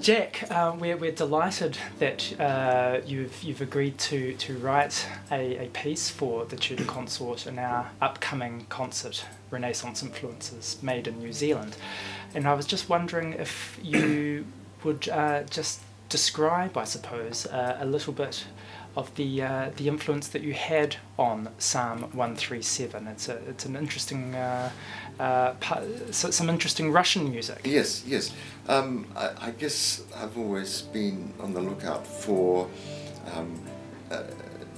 Jack, we're delighted that you've agreed to write a piece for the Tudor Consort in our upcoming concert, Renaissance Influences Made in New Zealand. And I was just wondering if you would just describe, I suppose, a little bit of the influence that you had on Psalm 137. It's an interesting some interesting Russian music. Yes, yes. I guess I've always been on the lookout for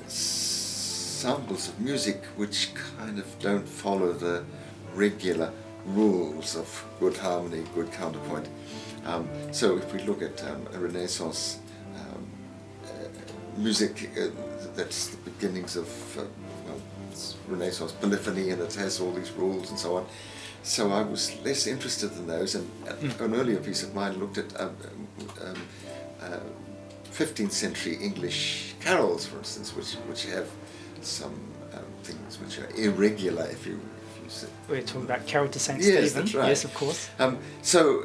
samples of music which kind of don't follow the regular rules of good harmony, good counterpoint. So if we look at a Renaissance music, that's the beginnings of Renaissance polyphony, and it has all these rules and so on. So I was less interested in those, and an earlier piece of mine looked at 15th century English carols, for instance, which have some things which are irregular, if you say. We're talking about Carol to St. Yes, Stephen. that's right. Yes, of course. So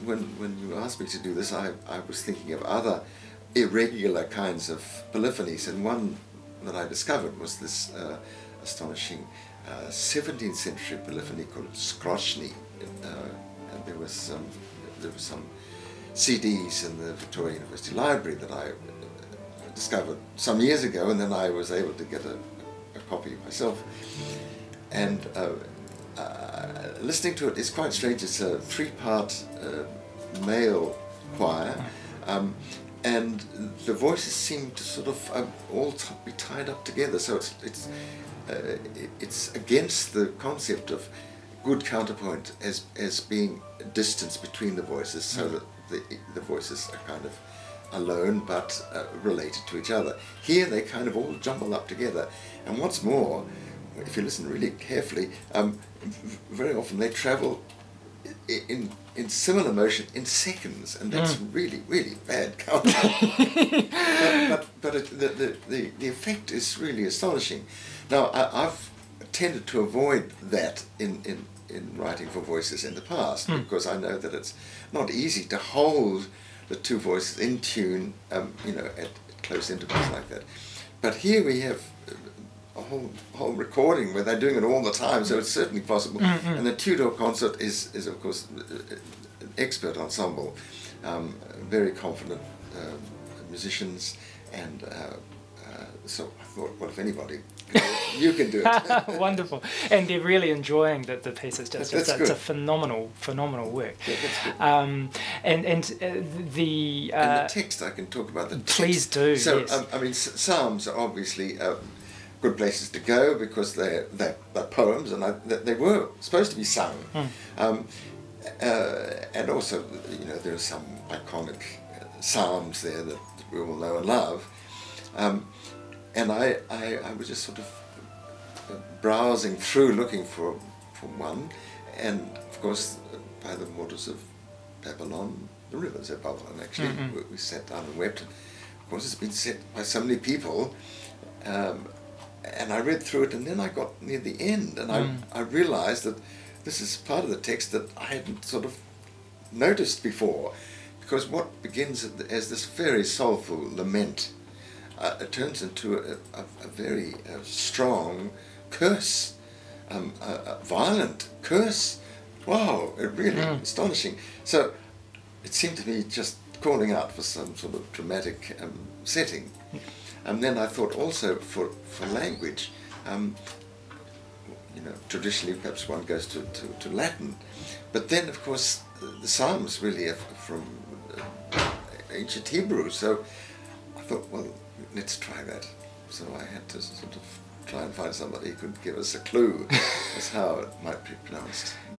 when you asked me to do this, I was thinking of other irregular kinds of polyphonies, and one that I discovered was this astonishing 17th century polyphony called Skrochny, and there was some CDs in the Victoria University Library that I discovered some years ago, and then I was able to get a copy myself. And listening to it is quite strange. It's a three-part male choir, and the voices seem to sort of all be tied up together. So it's against the concept of good counterpoint as being a distance between the voices, so that the voices are kind of alone but related to each other. Here they kind of all jumble up together, and what's more, if you listen really carefully, very often they travel in similar motion in seconds, and that's really, really bad counterpoint. but the effect is really astonishing. Now, I've tended to avoid that in writing for voices in the past, because I know that it's not easy to hold the two voices in tune, at close intervals like that. But here we have a whole recording where they're doing it all the time, so it's certainly possible. And the Tudor Consort is of course an expert ensemble, very confident musicians, and so I thought, well, if anybody, you can do it. Wonderful, and they're really enjoying the piece. It's just it's a phenomenal work. Yeah, that's good. And the text, I can talk about the text. Please do. So yes. I mean, psalms are obviously good places to go because they're poems, and they were supposed to be sung. And also, there are some iconic psalms there that we all know and love. And I was just sort of browsing through, looking for one, and of course, by the waters of Babylon, the rivers of Babylon, actually, we sat down and wept. And of course, it's been said by so many people. And I read through it, and then I got near the end, and I realized that this is part of the text that I hadn't sort of noticed before, because what begins as this very soulful lament, it turns into a very strong curse, a violent curse. Wow, it really astonishing. So it seemed to me just calling out for some sort of dramatic setting. And then I thought also for language, traditionally perhaps one goes to Latin, but then of course the Psalms really are from ancient Hebrew, so I thought, well, let's try that. So I had to sort of try and find somebody who could give us a clue as how it might be pronounced.